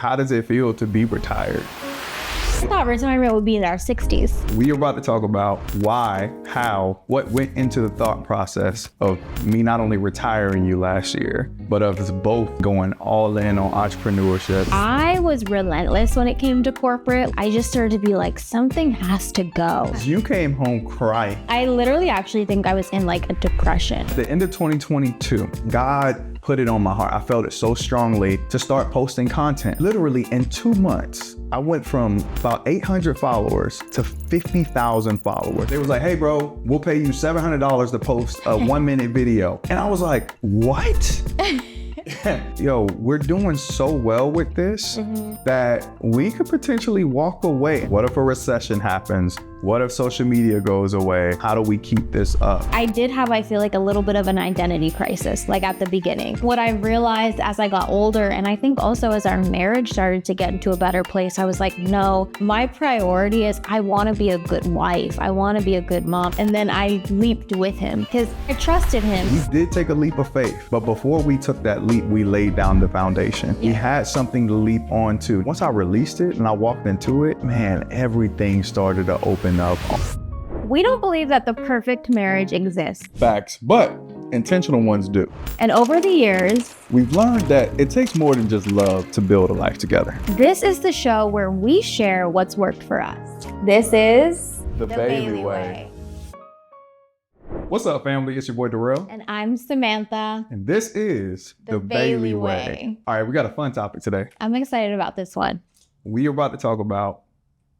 how does it feel to be retired? I thought retirement would be in our 60s. We are about to talk about why, how, what went into the thought process of me not only retiring you last year, but of us both going all in on entrepreneurship. I was relentless when it came to corporate. I just started to be like, something has to go. You came home crying. I literally actually think I was in like a depression. At the end of 2022, God put it on my heart. I felt it so strongly to start posting content. Literally in 2 months, I went from about 800 followers to 50,000 followers. They was like, hey bro, we'll pay you $700 to post a 1-minute video. And I was like, what? Yo, we're doing so well with this that we could potentially walk away. What if a recession happens? What if social media goes away? How do we keep this up? I did have, I feel like, a little bit of an identity crisis, like at the beginning. What I realized as I got older, and I think also as our marriage started to get into a better place, I was like, no, my priority is I want to be a good wife. I want to be a good mom. And then I leaped with him because I trusted him. We did take a leap of faith, but before we took that leap, we laid down the foundation. We had something to leap onto. Once I released it and I walked into it, man, everything started to open up. We don't believe that the perfect marriage exists. Facts, but intentional ones do. And over the years, we've learned that it takes more than just love to build a life together. This is the show where we share what's worked for us. This is The Bailey Way. What's up, family? It's your boy Durelle. And I'm Samantha. And this is The Bailey Way. All right, we got a fun topic today. I'm excited about this one. We are about to talk about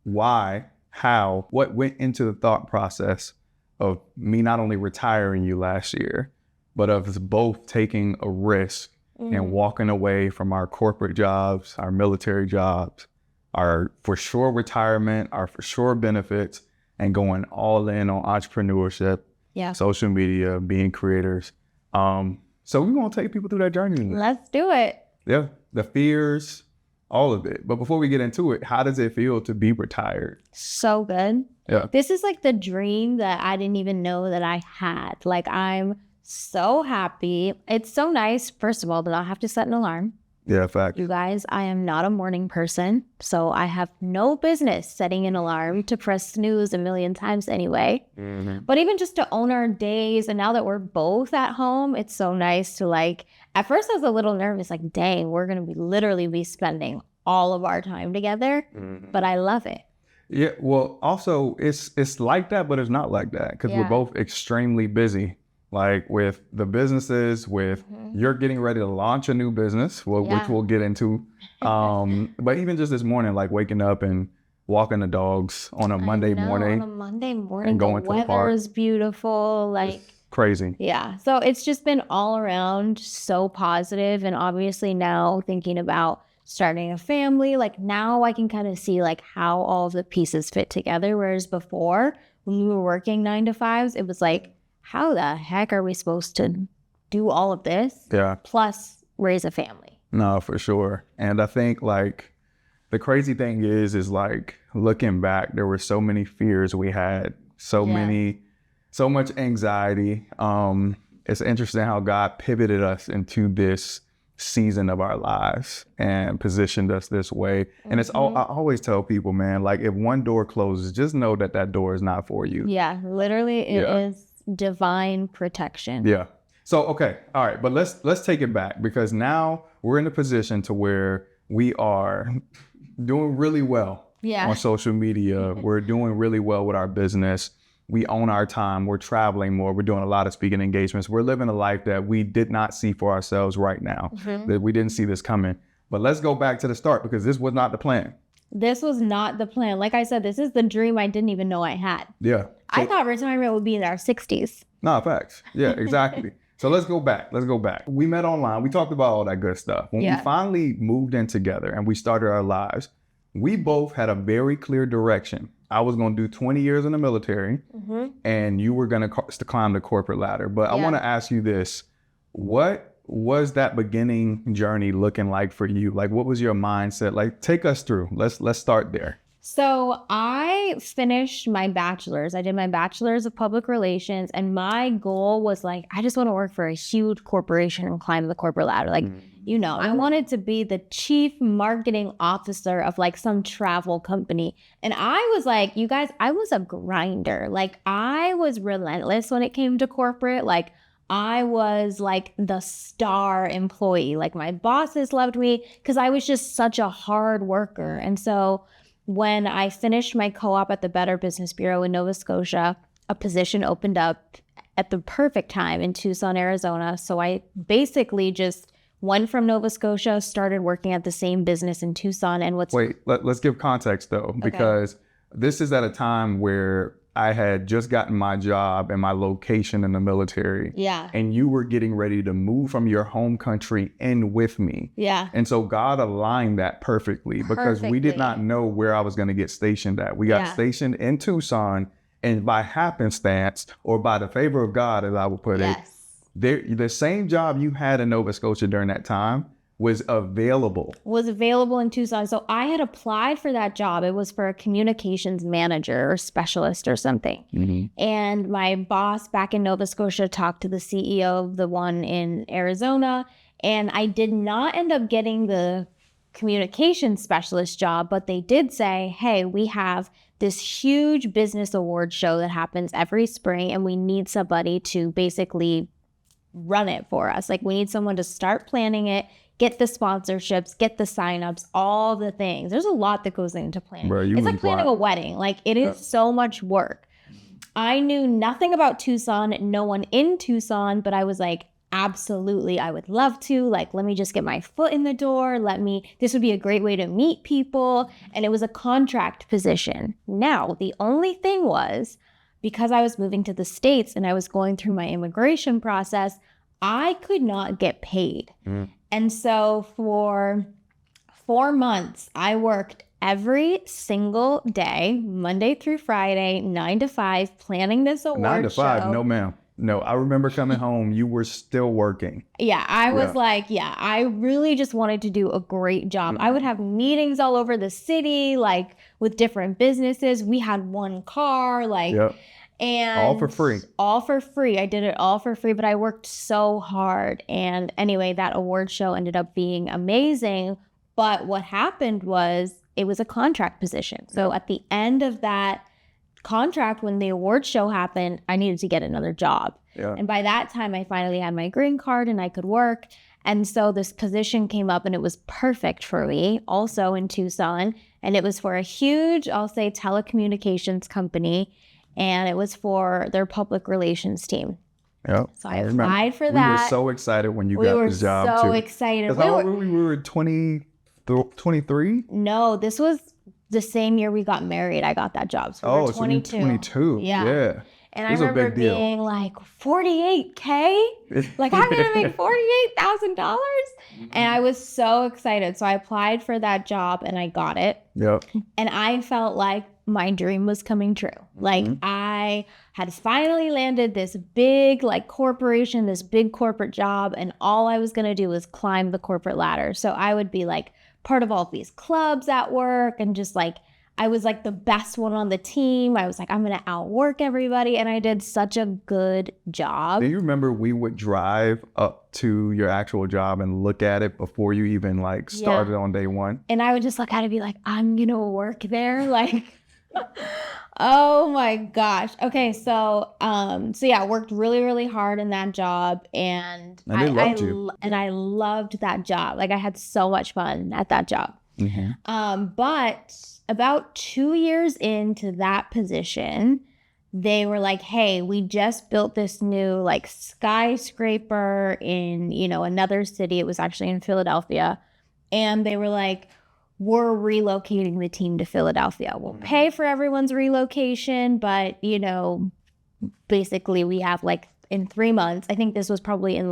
why, how, what went into the thought process of me not only retiring you last year, but of us both taking a risk and walking away from our corporate jobs, our military jobs, our for sure retirement, our for sure benefits, and going all in on entrepreneurship, social media, being creators. So we want to take people through that journey today. Let's do it. Yeah, the fears, all of it. But before we get into it, how does it feel to be retired? So good. Yeah. This is like the dream that I didn't even know that I had. Like, I'm so happy. It's so nice, first of all, to not have to set an alarm. Yeah, fact. You guys, I am not a morning person, so I have no business setting an alarm to press snooze a million times anyway. But even just to own our days, and now that we're both at home, it's so nice to like, at first I was a little nervous, like, dang, we're going to literally be spending all of our time together, but I love it. Yeah, well, also, it's like that, but it's not like that, because we're both extremely busy. Like with the businesses, with you're getting ready to launch a new business, which we'll get into. But even just this morning, like waking up and walking the dogs on a Monday morning. On a Monday morning, and going the to the park. weather is beautiful. Like, it's crazy. Yeah. So it's just been all around so positive. And obviously now thinking about starting a family, like now I can kind of see like how all of the pieces fit together. Whereas before, when we were working 9 to 5s, it was like, how the heck are we supposed to do all of this? Yeah. Plus raise a family. No, for sure. And I think like the crazy thing is like looking back, there were so many fears we had, so much anxiety. It's interesting how God pivoted us into this season of our lives and positioned us this way. And it's all, I always tell people, man, like if one door closes, just know that that door is not for you. Yeah, literally it is divine protection. Yeah. So, okay. All right. But let's take it back, because now we're in a position to where we are doing really well on social media. We're doing really well with our business. We own our time. We're traveling more. We're doing a lot of speaking engagements. We're living a life that we did not see for ourselves right now, that we didn't see this coming. But let's go back to the start, because this was not the plan. This was not the plan. Like I said, this is the dream I didn't even know I had. Yeah. I thought retirement would be in our 60s. No, facts. Yeah, exactly. So let's go back. We met online. We talked about all that good stuff. When we finally moved in together and we started our lives, we both had a very clear direction. I was going to do 20 years in the military, and you were going to climb the corporate ladder. But I want to ask you this. What was that beginning journey looking like for you? Like, what was your mindset? Like, take us through. Let's start there. So I finished my bachelor's. I did my bachelor's of public relations, and my goal was like, I just want to work for a huge corporation and climb the corporate ladder. Like, I wanted to be the chief marketing officer of like some travel company. And I was like, you guys, I was a grinder. Like, I was relentless when it came to corporate. Like, I was like the star employee. Like, my bosses loved me because I was just such a hard worker. And so when I finished my co-op at the Better Business Bureau in Nova Scotia, a position opened up at the perfect time in Tucson, Arizona. So I basically just went from Nova Scotia, started working at the same business in Tucson. And let's give context though, because this is at a time where I had just gotten my job and my location in the military. Yeah. And you were getting ready to move from your home country in with me. Yeah. And so God aligned that perfectly because we did not know where I was going to get stationed at. We got stationed in Tucson, and by happenstance or by the favor of God, as I would put it, the same job you had in Nova Scotia during that time was available in Tucson. So I had applied for that job. It was for a communications manager or specialist or something. Mm-hmm. And my boss back in Nova Scotia talked to the CEO of the one in Arizona. And I did not end up getting the communications specialist job, but they did say, hey, we have this huge business award show that happens every spring, and we need somebody to basically run it for us. Like, we need someone to start planning it, get the sponsorships, get the signups, all the things. There's a lot that goes into planning. Bro, it's like planning a wedding. Like, it is so much work. I knew nothing about Tucson, no one in Tucson, but I was like, absolutely, I would love to. Like, let me just get my foot in the door. This would be a great way to meet people. And it was a contract position. Now, the only thing was, because I was moving to the States and I was going through my immigration process, I could not get paid. And so for 4 months, I worked every single day, Monday through Friday, 9 to 5, planning this award show. 9 to 5, no ma'am. No, I remember coming home, you were still working. Yeah, I was I really just wanted to do a great job. I would have meetings all over the city, like with different businesses. We had one car, and all for free. All for free. I did it all for free, but I worked so hard. And anyway, that award show ended up being amazing. But what happened was it was a contract position. So at the end of that contract, when the award show happened, I needed to get another job. Yeah. And by that time, I finally had my green card and I could work. And so this position came up and it was perfect for me, also in Tucson. And it was for a huge, I'll say, telecommunications company. And it was for their public relations team. Yeah. So I applied for that. We were so excited when you got this job, too. We were so excited. How old were we? We were 23? No, this was the same year we got married. I got that job. So we were 22. So 22. Yeah. And I remember being like, $48K? Like, I'm going to make $48,000? And I was so excited. So I applied for that job and I got it. Yep. And I felt like my dream was coming true. Like, I had finally landed this big corporation, this big corporate job. And all I was going to do was climb the corporate ladder. So I would be part of all of these clubs at work, and just I was the best one on the team. I was I'm going to outwork everybody. And I did such a good job. Do you remember we would drive up to your actual job and look at it before you even started on day one? And I would just look at it and be like, I'm going to work there. Oh my gosh. Okay. So yeah, worked really, really hard in that job. And they loved you. And I loved that job. I had so much fun at that job. Mm-hmm. But about 2 years into that position, they were like, hey, we just built this new skyscraper in, another city. It was actually in Philadelphia. And they were like, we're relocating the team to Philadelphia. We'll pay for everyone's relocation, but, basically we have in 3 months, I think this was probably in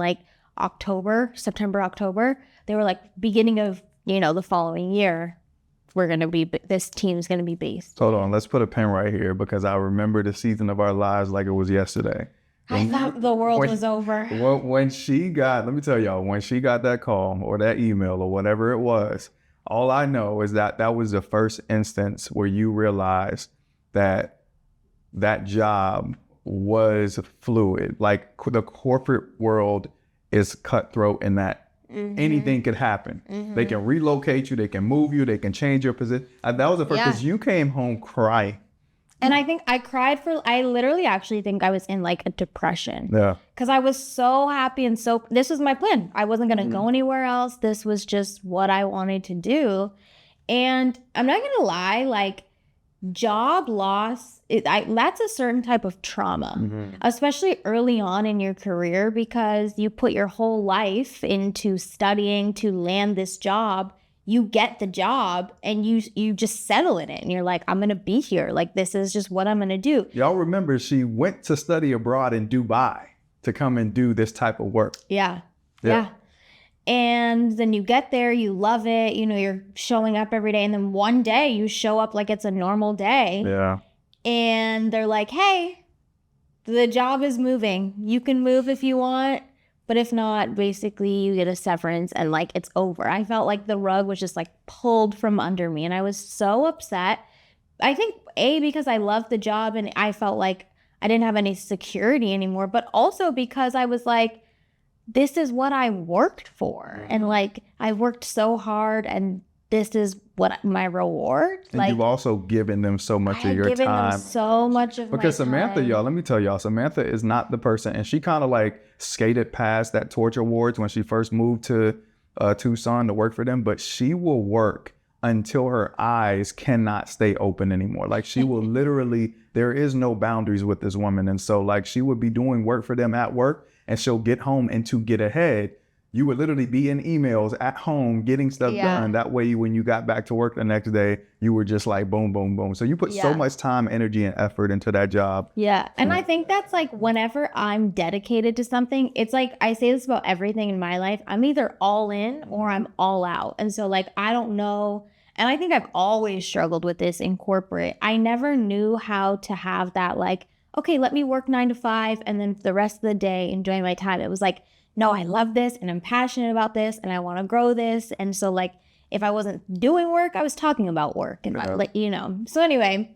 September, October, they were beginning of, the following year, this team's going to be based. Hold on, let's put a pin right here because I remember the season of our lives like it was yesterday. I thought the world was over. Let me tell y'all, when she got that call or that email or whatever it was, All I know is that that was the first instance where you realized that that job was fluid. Like the corporate world is cutthroat in that anything could happen. They can relocate you, they can move you, they can change your position. That was the first, because you came home crying. And I think I cried I literally actually think I was in like a depression. Yeah. Because I was so happy and this was my plan. I wasn't going to go anywhere else. This was just what I wanted to do. And I'm not going to lie, like job loss, that's a certain type of trauma, especially early on in your career, because you put your whole life into studying to land this job. You get the job and you just settle in it and you're like, I'm going to be here. Like, this is just what I'm going to do. Y'all remember she went to study abroad in Dubai to come and do this type of work. Yeah. And then you get there, you love it. You know, you're showing up every day. And then one day you show up like it's a normal day. Yeah. And they're like, hey, the job is moving. You can move if you want. But if not, basically you get a severance and like it's over. I felt like the rug was just like pulled from under me. And I was so upset. I think because I loved the job and I felt like I didn't have any security anymore, but also because I was like, this is what I worked for. And like, I worked so hard and this is what my reward. And like, you've also given them so much of your given time. them so much of because my Samantha, time. y'all, let me tell y'all, Samantha is not the person, and she kind of like skated past that torture wards when she first moved to Tucson to work for them, but she will work until her eyes cannot stay open anymore. Like she will literally, there is no boundaries with this woman. And so like she would be doing work for them at work and she'll get home, and to get ahead, you would literally be in emails at home getting stuff done. That way, when you got back to work the next day, you were just like boom, boom, boom. So you put so much time, energy, and effort into that job. Yeah. And I think that's like whenever I'm dedicated to something, it's like I say this about everything in my life. I'm either all in or I'm all out. And so like, I don't know. And I think I've always struggled with this in corporate. I never knew how to have that like, okay, let me work 9 to 5 and then the rest of the day enjoy my time. It was like, no, I love this and I'm passionate about this and I want to grow this. And so like, if I wasn't doing work, I was talking about work and like, you know. So anyway,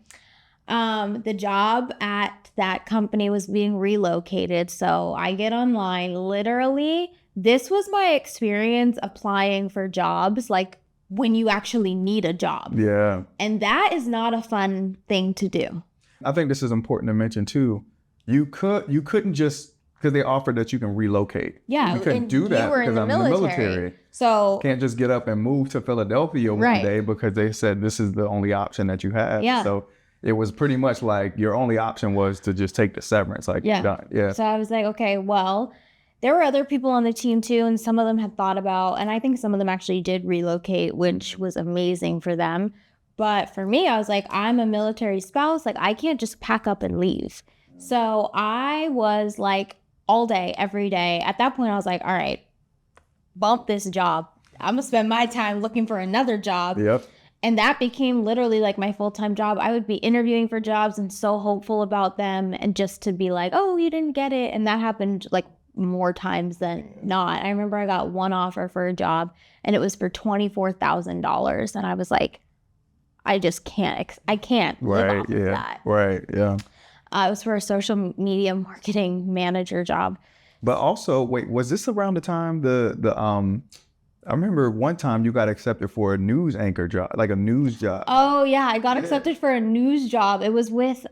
the job at that company was being relocated. So I get online. Literally, this was my experience applying for jobs, like when you actually need a job. Yeah. And that is not a fun thing to do. I think this is important to mention too. You couldn't just, because they offered that you can relocate. Yeah. You couldn't do that because I'm in the military. So can't just get up and move to Philadelphia one day because they said this is the only option that you have. Yeah. So it was pretty much like your only option was to just take the severance. Like, done. Yeah. So I was like, okay, well, there were other people on the team too, and some of them had thought about, and I think some of them actually did relocate, which was amazing for them. But for me, I was like, I'm a military spouse. Like, I can't just pack up and leave. So I was like, all day, every day. At that point, I was like, all right, bump this job. I'm going to spend my time looking for another job. Yep. And that became literally like my full-time job. I would be interviewing for jobs and so hopeful about them, and just to be like, oh, you didn't get it. And that happened like more times than not. I remember I got one offer for a job and it was for $24,000. And I was like, I just can't. I can't live off of that. Right. Yeah. It was for a social media marketing manager job. But also, wait, was this around the time I remember one time you got accepted for a news anchor job, like a news job. Oh yeah, I got accepted for a news job. It was with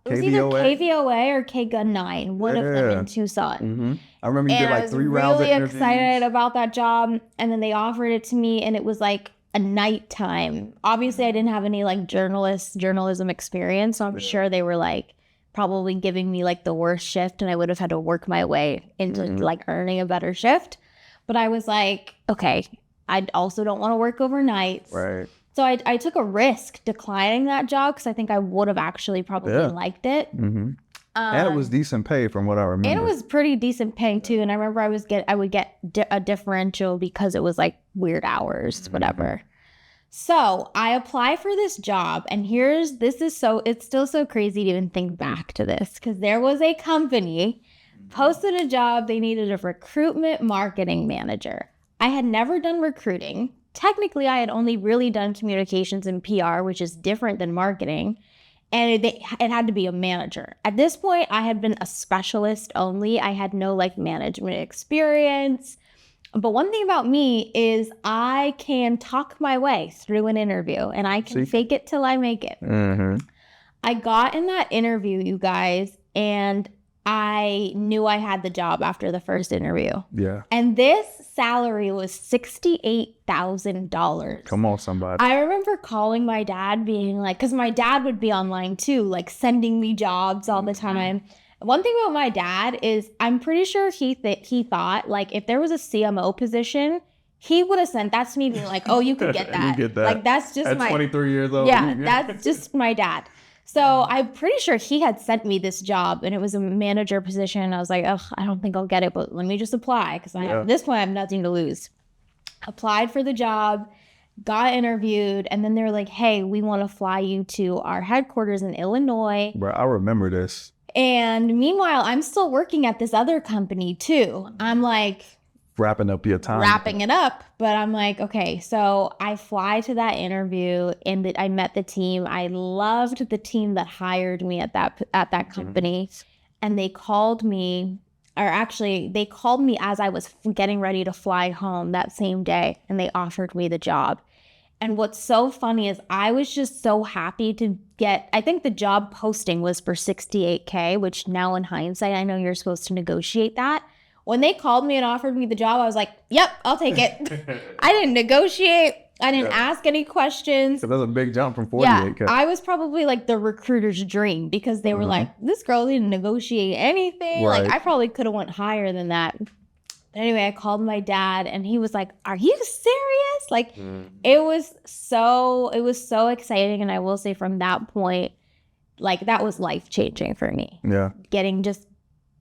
it was either KVOA or KGUN9, one of them in Tucson. Mm-hmm. I remember you did like 3 rounds of interviews. I was really excited about that job, and then they offered it to me, and it was like a nighttime. Obviously, I didn't have any like journalism experience, so I'm sure they were like probably giving me like the worst shift, and I would have had to work my way into like earning a better shift. But I was like, okay, I also don't want to work overnight. Right. So I took a risk declining that job because I think I would have actually probably liked it. Mm-hmm. And it was decent pay from what I remember. And it was pretty decent pay too. And I remember I would get a differential because it was like weird hours, whatever. So I apply for this job, and it's still so crazy to even think back to this, because there was a company posted a job. They needed a recruitment marketing manager. I had never done recruiting. technically I had only really done communications and PR, which is different than marketing. And it had to be a manager. At this point, I had been a specialist only. I had no like management experience. But one thing about me is I can talk my way through an interview, and I can fake it till I make it. I got in that interview, you guys, and I knew I had the job after the first interview. Yeah. And this salary was $68,000. Come on, somebody. I remember calling my dad being like, because my dad would be online too, like sending me jobs all the time. One thing about my dad is I'm pretty sure he thought like if there was a CMO position, he would have sent that to me being like, oh, you could get that. You get that. Like that's just At 23 years old. Yeah, that's just my dad. So I'm pretty sure he had sent me this job and it was a manager position. I was like, oh, I don't think I'll get it, but let me just apply because at this point I have nothing to lose. Applied for the job, got interviewed, and then they were like, hey, we want to fly you to our headquarters in Illinois. Bro, I remember this. And meanwhile, I'm still working at this other company too. I'm like, wrapping up your time. Wrapping it up. But I'm like, okay, so I fly to that interview and I met the team. I loved the team that hired me at that company. And they called me, or actually they called me as I was getting ready to fly home that same day, and they offered me the job. And what's so funny is I was just so happy to get, I think the job posting was for $68K, which now in hindsight, I know you're supposed to negotiate that. When they called me and offered me the job, I was like, yep, I'll take it. I didn't negotiate. I didn't ask any questions. So that's a big jump from 48K. Yeah, I was probably like the recruiter's dream because they were like, this girl didn't negotiate anything. Right. Like I probably could have went higher than that. But anyway, I called my dad and he was like, are you serious? Like it was so exciting. And I will say from that point, like that was life-changing for me. Yeah.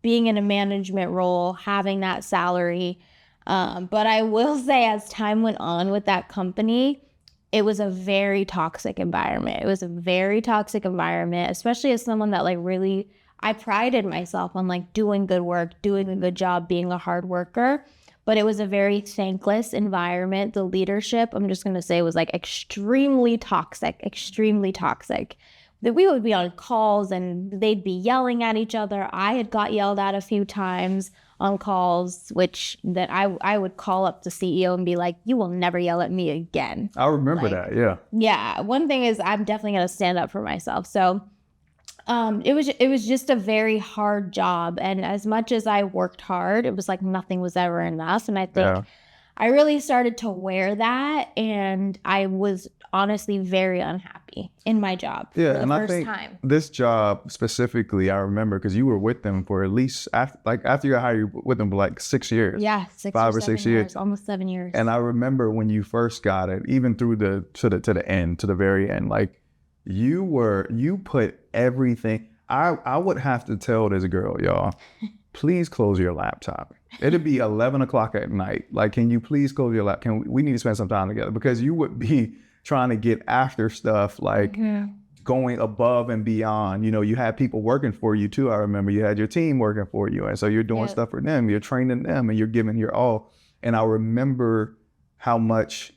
Being in a management role, having that salary. But I will say as time went on with that company, it was a very toxic environment. It was a very toxic environment, especially as someone that like really, I prided myself on like doing good work, doing a good job, being a hard worker. But it was a very thankless environment. The leadership, I'm just going to say, was like extremely toxic. That we would be on calls and they'd be yelling at each other. I had got yelled at a few times on calls, which that I would call up the CEO and be like, you will never yell at me again. I remember that, yeah. Yeah, one thing is I'm definitely going to stand up for myself. So it was just a very hard job. And as much as I worked hard, it was like nothing was ever enough. And I think I really started to wear that, and I was honestly very unhappy in my job for the first time. This job specifically, I remember because you were with them for at least after you got hired, you were with them for like 6 years. Yeah, 5 or 6 years, almost 7 years. And I remember when you first got it, even through to the very end, like you put everything. I would have to tell this girl, y'all, please close your laptop. It'd be 11 o'clock at night. Like, can you please close your laptop? We need to spend some time together, because you would be trying to get after stuff, like going above and beyond. You know, you had people working for you too. I remember you had your team working for you. And so you're doing stuff for them, you're training them, and you're giving your all. And I remember how much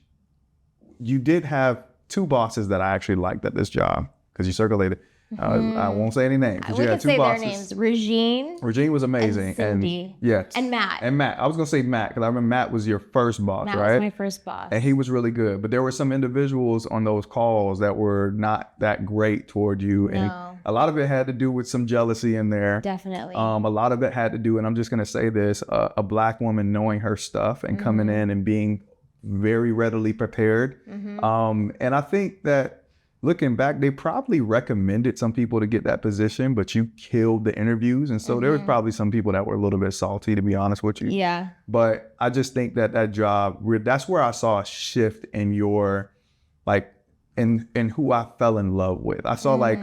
you did have two bosses that I actually liked at this job, because you circulated. I won't say any names. We can say their names. Regine was amazing. And Cindy. And Matt. I was going to say Matt, because I remember Matt was your first boss, right? Matt was my first boss. And he was really good. But there were some individuals on those calls that were not that great toward you. No. And a lot of it had to do with some jealousy in there. Definitely. A lot of it had to do, and I'm just going to say this, a Black woman knowing her stuff and coming in and being very readily prepared. And I think that, looking back, they probably recommended some people to get that position, but you killed the interviews. And so there was probably some people that were a little bit salty, to be honest with you. Yeah. But I just think that job, that's where I saw a shift in your, like, in who I fell in love with. I saw like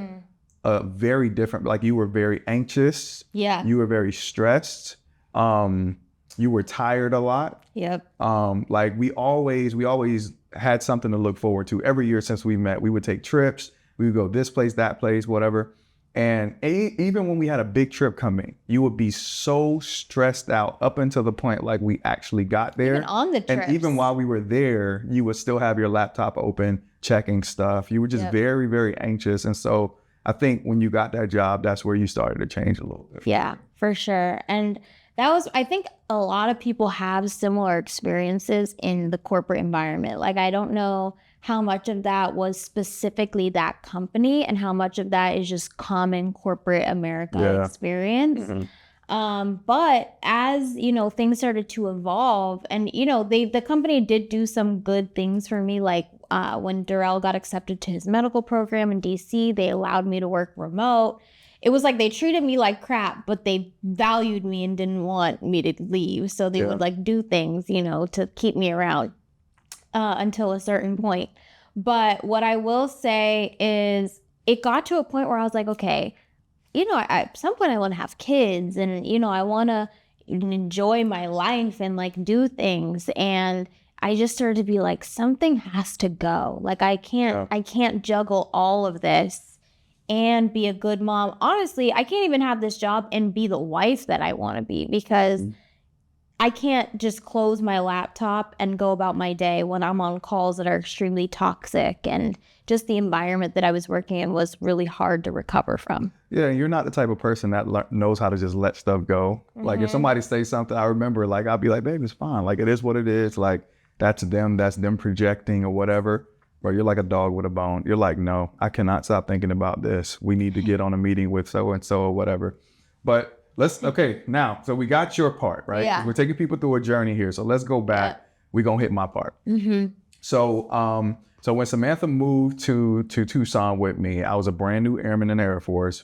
a very different, like you were very anxious. Yeah. You were very stressed. You were tired a lot. Yep. Like we always had something to look forward to. Every year since we met, we would take trips. We would go this place, that place, whatever. And even when we had a big trip coming, you would be so stressed out up until the point like we actually got there. Even on the trips. And even while we were there, you would still have your laptop open, checking stuff. You were just very, very anxious. And so I think when you got that job, that's where you started to change a little bit. Yeah, for sure. And that was, I think a lot of people have similar experiences in the corporate environment. Like, I don't know how much of that was specifically that company and how much of that is just common corporate America experience. But as, things started to evolve and, the company did do some good things for me. Like when Durelle got accepted to his medical program in DC, they allowed me to work remote. It was like they treated me like crap, but they valued me and didn't want me to leave. So they would like do things, to keep me around until a certain point. But what I will say is it got to a point where I was like, okay, at some point I want to have kids and, I want to enjoy my life and like do things. And I just started to be like, something has to go. Like I can't juggle all of this and be a good mom. Honestly, I can't even have this job and be the wife that I want to be because I can't just close my laptop and go about my day when I'm on calls that are extremely toxic, and just the environment that I was working in was really hard to recover from. Yeah, you're not the type of person that knows how to just let stuff go. Like if somebody says something, I remember like, I'll be like, babe, it's fine. Like it is what it is. Like that's them projecting or whatever. Bro, you're like a dog with a bone. You're like, no, I cannot stop thinking about this. We need to get on a meeting with so-and-so or whatever. But now, so we got your part, right? Yeah. We're taking people through a journey here. So let's go back. Yeah. We're going to hit my part. So when Samantha moved to Tucson with me, I was a brand new airman in the Air Force,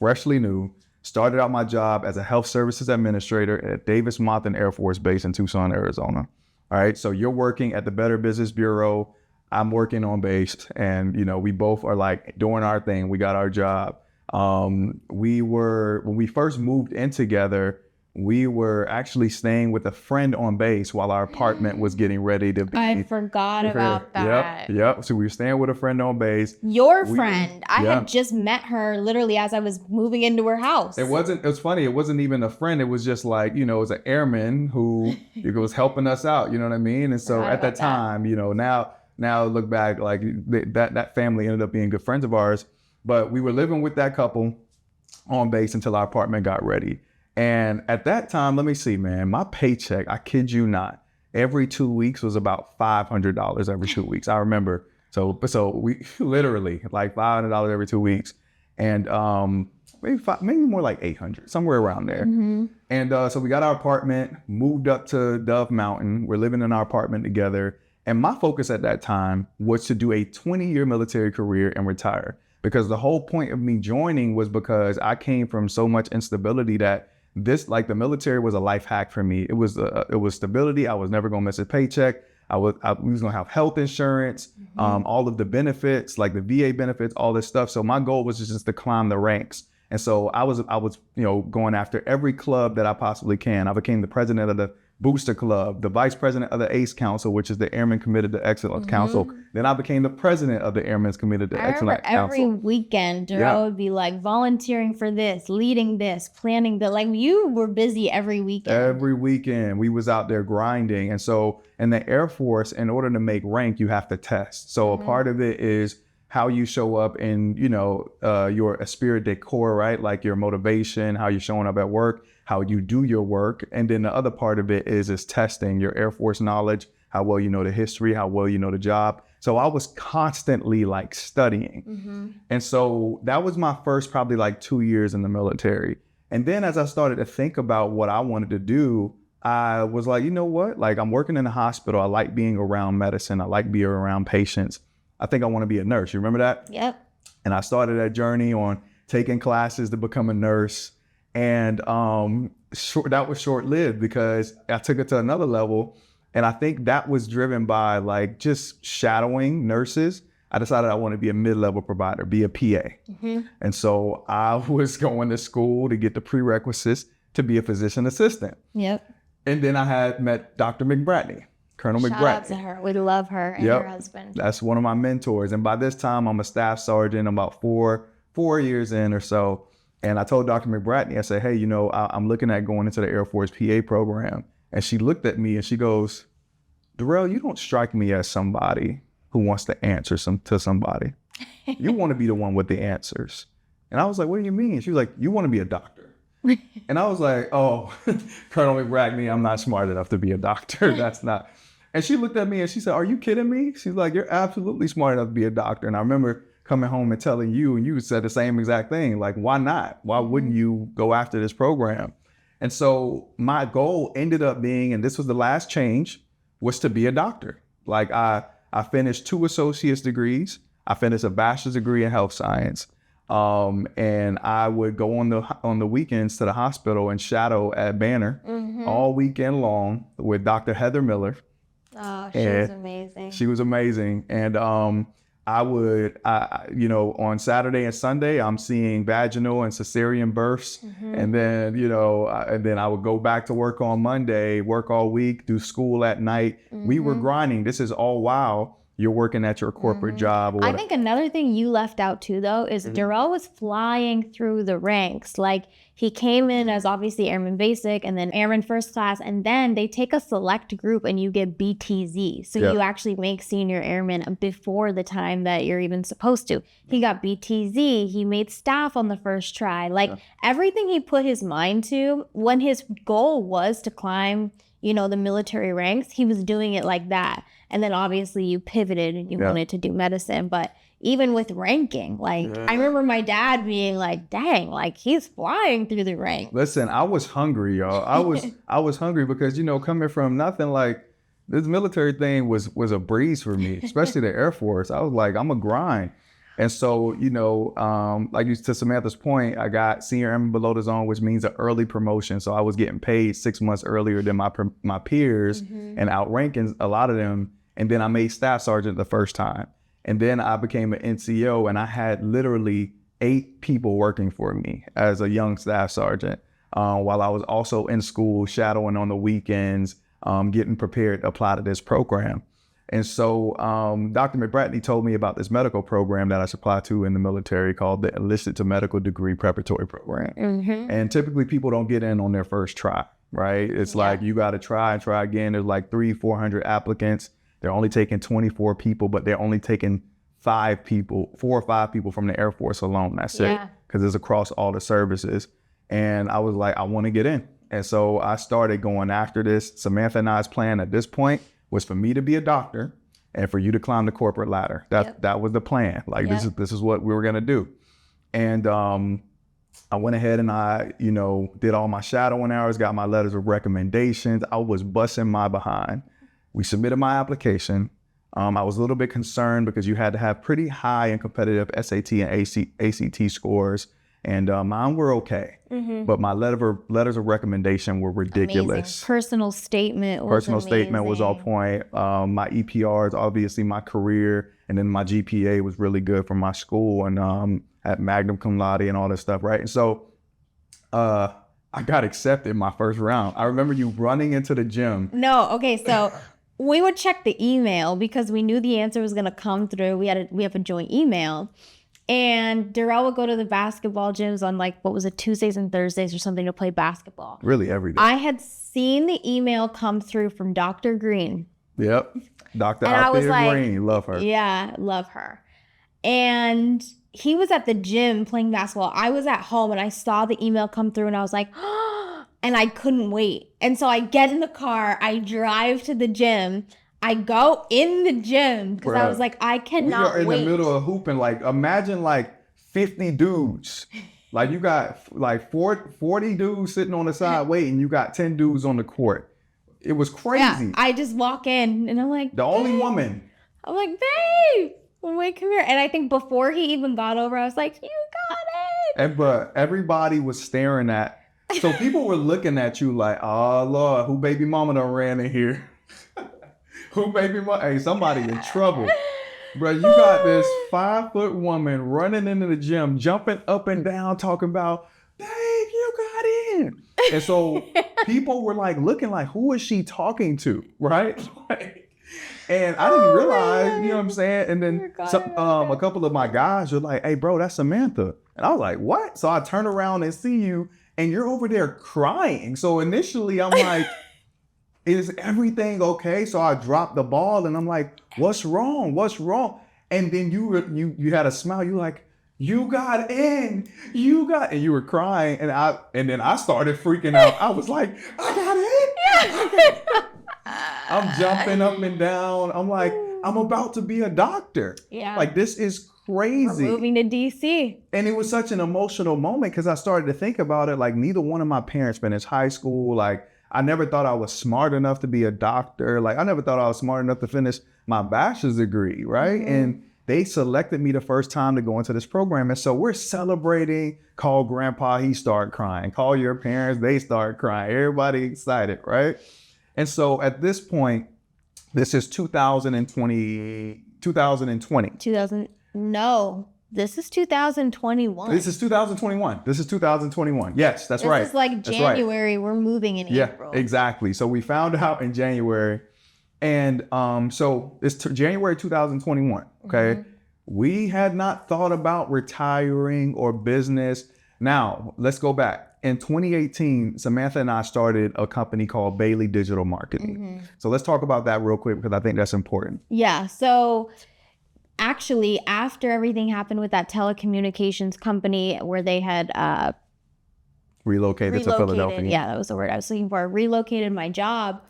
freshly new, started out my job as a health services administrator at Davis Monthan Air Force Base in Tucson, Arizona. All right. So you're working at the Better Business Bureau. I'm working on base, and we both are like doing our thing. We got our job. When we first moved in together, we were actually staying with a friend on base while our apartment was getting ready to be. I forgot about that. Yep. So we were staying with a friend on base. Your friend. I had just met her literally as I was moving into her house. It was funny. It wasn't even a friend. It was just like, it was an airman who was helping us out. You know what I mean? And so at that time, now look back, like that family ended up being good friends of ours. But we were living with that couple on base until our apartment got ready. And at that time, let me see, man, my paycheck, I kid you not, every 2 weeks was about $500 every 2 weeks. I remember. So we literally like $500 every 2 weeks. And maybe more like 800, somewhere around there. And so we got our apartment, moved up to Dove Mountain. We're living in our apartment together. And my focus at that time was to do a 20-year military career and retire. Because the whole point of me joining was because I came from so much instability that the military was a life hack for me. It was stability. I was never going to miss a paycheck. We was going to have health insurance, all of the benefits, like the VA benefits, all this stuff. So my goal was just to climb the ranks. And so I was going after every club that I possibly can. I became the president of the Booster Club, the vice president of the ACE Council, which is the Airmen Committed to Excellence Council. Then I became the president of the Airmen's Committed to Excellence Council. Every weekend, Durelle would be like volunteering for this, leading this, planning that. Like you were busy every weekend. Every weekend we was out there grinding. And so in the Air Force, in order to make rank, you have to test. So a part of it is how you show up in, your esprit de corps, right? Like your motivation, how you're showing up at work, how you do your work. And then the other part of it is testing your Air Force knowledge, how well you know the history, how well you know the job. So I was constantly like studying. And so that was my first probably like 2 years in the military. And then as I started to think about what I wanted to do, I was like, you know what? Like I'm working in a hospital. I like being around medicine. I like being around patients. I think I want to be a nurse. You remember that? Yep. And I started that journey on taking classes to become a nurse. And that was short-lived because I took it to another level. And I think that was driven by like just shadowing nurses. I decided I want to be a mid-level provider, be a PA. And so I was going to school to get the prerequisites to be a physician assistant. Yep. And then I had met Dr. McBratney. Colonel McBratney. Shout out to her. We love her and her husband. That's one of my mentors. And by this time, I'm a staff sergeant. I'm about four 4 years in or so. And I told Dr. McBratney, I said, hey, you know, I'm looking at going into the Air Force PA program. And she looked at me and she goes, Durelle, you don't strike me as somebody who wants to answer to somebody. You want to be the one with the answers. And I was like, what do you mean? She was like, you want to be a doctor. And I was like, oh, Colonel McBratney, I'm not smart enough to be a doctor. That's not. And she looked at me and she said, are you kidding me? She's like, you're absolutely smart enough to be a doctor. And I remember coming home and telling you, and you said the same exact thing. Like, why not? Why wouldn't you go after this program? And so my goal ended up being, and this was the last change, was to be a doctor. Like I finished 2 associate's degrees. I finished a bachelor's degree in health science. And I would go on the weekends to the hospital and shadow at Banner all weekend long with Dr. Heather Miller. Oh, she was amazing. She was amazing. And you know, on Saturday and Sunday, I'm seeing vaginal and cesarean births. And then, you know, and then I would go back to work on Monday, work all week, do school at night. We were grinding. This is all while you're working at your corporate job. Or I think another thing you left out too, though, is Durelle was flying through the ranks. Like, he came in as obviously Airman Basic and then Airman First Class, and then they take a select group and you get BTZ. So you actually make senior airman before the time that you're even supposed to. He got BTZ. He made staff on the first try. Like, everything he put his mind to, when his goal was to climb, you know, the military ranks, he was doing it like that. And then obviously you pivoted and you wanted to do medicine. But even with ranking, like, I remember my dad being like, dang, like, he's flying through the ranks. Listen, I was hungry, y'all. I was hungry because, you know, coming from nothing, like, this military thing was a breeze for me, especially the Air Force. I was like, I'm a grind. And so, you know, like to Samantha's point, I got senior airman below the zone, which means an early promotion. So I was getting paid 6 months earlier than my peers and outranking a lot of them. And then I made staff sergeant the first time. And then I became an NCO, and I had literally 8 people working for me as a young staff sergeant, while I was also in school, shadowing on the weekends, getting prepared to apply to this program. And so Dr. McBratney told me about this medical program that I should apply to in the military called the Enlisted to Medical Degree Preparatory Program. And typically people don't get in on their first try, right? It's like you got to try and try again. There's like 400 applicants. They're only taking 24 people, but they're only taking 4 or 5 people from the Air Force alone. That's it, because it's across all the services. And I was like, I want to get in. And so I started going after this. Samantha and I's plan at this point was for me to be a doctor and for you to climb the corporate ladder. That was the plan. Like, this is what we were going to do. And I went ahead and I, you know, did all my shadowing hours, got my letters of recommendations. I was busting my behind. We submitted my application. I was a little bit concerned because you had to have pretty high and competitive SAT and ACT scores, and mine were okay. But my letters of recommendation were ridiculous. Amazing. Personal statement was on point. My EPRs, obviously my career, and then my GPA was really good for my school, and at Magnum Cum Laude and all this stuff, right? And so I got accepted my first round. I remember you running into the gym. No, okay, so we would check the email because we knew the answer was going to come through. We have a joint email. And Durelle would go to the basketball gyms on, like, what was it, Tuesdays and Thursdays or something, to play basketball. Really every day. I had seen the email come through from Dr. Green. Yep. Dr. Althea Green. Love her. Yeah, love her. And he was at the gym playing basketball. I was at home and I saw the email come through and I was like, oh, and I couldn't wait. And so I get in the car, I drive to the gym. I go in the gym because I was like, I cannot wait. We are in the middle of hooping. Like, imagine like 50 dudes. Like, you got like 40 dudes sitting on the side waiting. You got 10 dudes on the court. It was crazy. Yeah, I just walk in and I'm like, the only woman. I'm like, babe, wait, come here. And I think before he even got over, I was like, you got it. But everybody was staring at. So people were looking at you like, oh, Lord, who baby mama done ran in here? Who baby mama? Hey, somebody in trouble. Bro, you got this 5-foot woman running into the gym, jumping up and down, talking about, babe, you got in. And so people were like looking like, who is she talking to? Right? And I didn't realize, you know what I'm saying? And then God. a couple of my guys were like, hey, bro, that's Samantha. And I was like, what? So I turn around and see you and you're over there crying. So initially I'm like, is everything okay? So I dropped the ball and I'm like, what's wrong? What's wrong? And then you had a smile. You like, you got in, and you were crying. And then I started freaking out. I was like, I got in. I'm jumping up and down. I'm like, I'm about to be a doctor. Yeah. Like, this is crazy. We're moving to DC. And it was such an emotional moment because I started to think about it. Like, neither one of my parents finished high school. Like, I never thought I was smart enough to be a doctor. Like, I never thought I was smart enough to finish my bachelor's degree, right? Mm-hmm. And they selected me the first time to go into this program. And so we're celebrating. Call grandpa, he start crying. Call your parents, they start crying. Everybody excited, right? And so at this point, this is 2020. No, this is 2021. This is 2021. Yes, that's right. This is like January. Right. We're moving in April. Yeah, exactly. So we found out in January. And so it's January 2021, okay? Mm-hmm. We had not thought about retiring or business. Now, let's go back. In 2018, Samantha and I started a company called Bailey Digital Marketing. Mm-hmm. So let's talk about that real quick because I think that's important. Yeah, so actually, after everything happened with that telecommunications company where they had relocated to Philadelphia. Yeah, that was the word I was looking for. Relocated my job.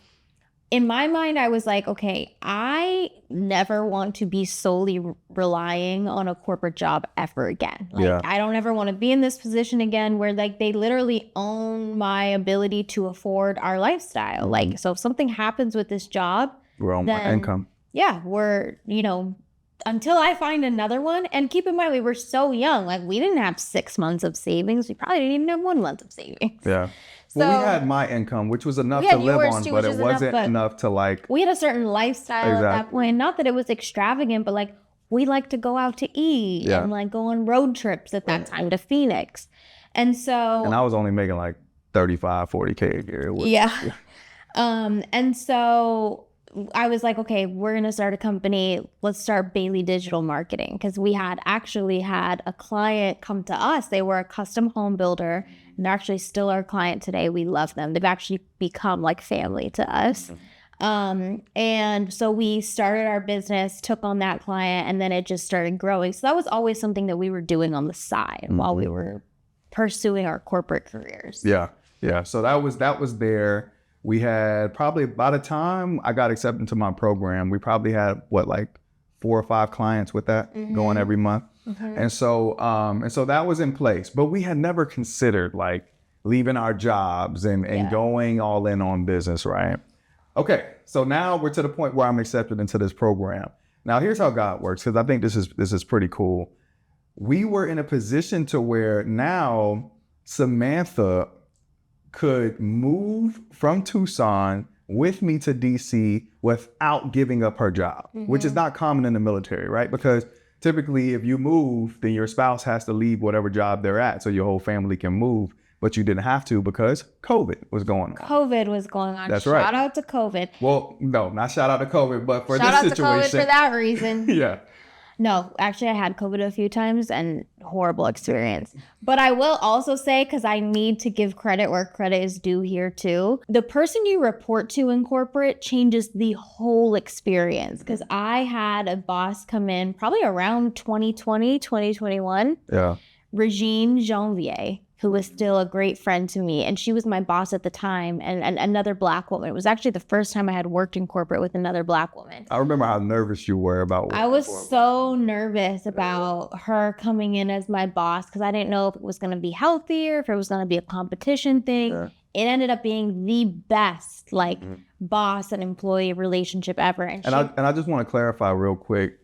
In my mind, I was like, okay, I never want to be solely relying on a corporate job ever again. Like, I don't ever want to be in this position again where like they literally own my ability to afford our lifestyle. Mm-hmm. Like, so if something happens with this job, we're on my income. Yeah, we're, until I find another one. And keep in mind, we were so young. Like, we didn't have 6 months of savings. We probably didn't even have 1 month of savings. Yeah. Well, we had my income, which was enough to live on, but it wasn't enough to like... We had a certain lifestyle at that point. Not that it was extravagant, but like we like to go out to eat and like go on road trips at that time to Phoenix. And so... And I was only making like 35, 40K a year. And so I was like, okay, we're going to start a company. Let's start Bailey Digital Marketing. Because we had actually had a client come to us. They were a custom home builder. And they're actually still our client today. We love them. They've actually become like family to us. And so we started our business, took on that client, and then it just started growing. So that was always something that we were doing on the side while we were pursuing our corporate careers. Yeah. So that was there. We had probably, by the time I got accepted into my program, we probably had like 4 or 5 clients with that going every month. Mm-hmm. And so that was in place, but we had never considered like leaving our jobs and going all in on business, right? Okay. So now we're to the point where I'm accepted into this program. Now here's how God works, because I think this is pretty cool. We were in a position to where now Samantha could move from Tucson with me to DC without giving up her job, which is not common in the military, right? Because typically if you move, then your spouse has to leave whatever job they're at so your whole family can move, but you didn't have to because COVID was going on. That's right. Shout out to COVID. Well, no, not shout out to COVID, but for this situation. Shout out to COVID for that reason. Yeah. No, actually, I had COVID a few times and horrible experience. But I will also say, because I need to give credit where credit is due here too, the person you report to in corporate changes the whole experience. Because I had a boss come in probably around 2020, 2021. Yeah. Regine Janvier, who was still a great friend to me. And she was my boss at the time, and another Black woman. It was actually the first time I had worked in corporate with another Black woman. I remember how nervous you were about I was so nervous about her coming in as my boss because I didn't know if it was going to be healthy or if it was going to be a competition thing. Yeah. It ended up being the best boss and employee relationship ever. And I just want to clarify real quick.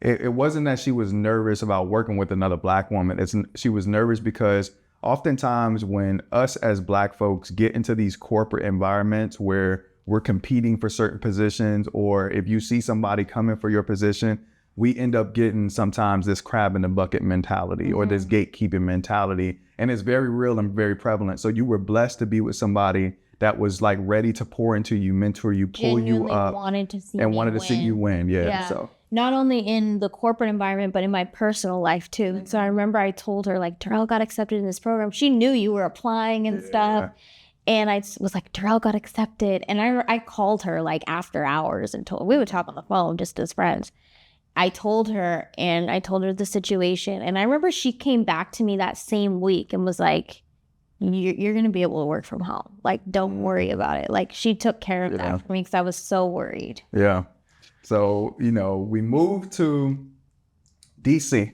It wasn't that she was nervous about working with another Black woman. She was nervous because oftentimes when us as Black folks get into these corporate environments where we're competing for certain positions, or if you see somebody coming for your position, we end up getting sometimes this crab in the bucket mentality or this gatekeeping mentality. And it's very real and very prevalent. So you were blessed to be with somebody that was like ready to pour into you, mentor you, pull Genuinely you up, wanted to see and me wanted to see you win. Yeah. So not only in the corporate environment, but in my personal life too. So I remember I told her, like, Durelle got accepted in this program. She knew you were applying and stuff. And I was like, Durelle got accepted. And I called her like after hours and we would talk on the phone just as friends. I told her the situation. And I remember she came back to me that same week and was like, you're going to be able to work from home. Like, don't worry about it. Like, she took care of that for me because I was so worried. Yeah. So, we moved to DC.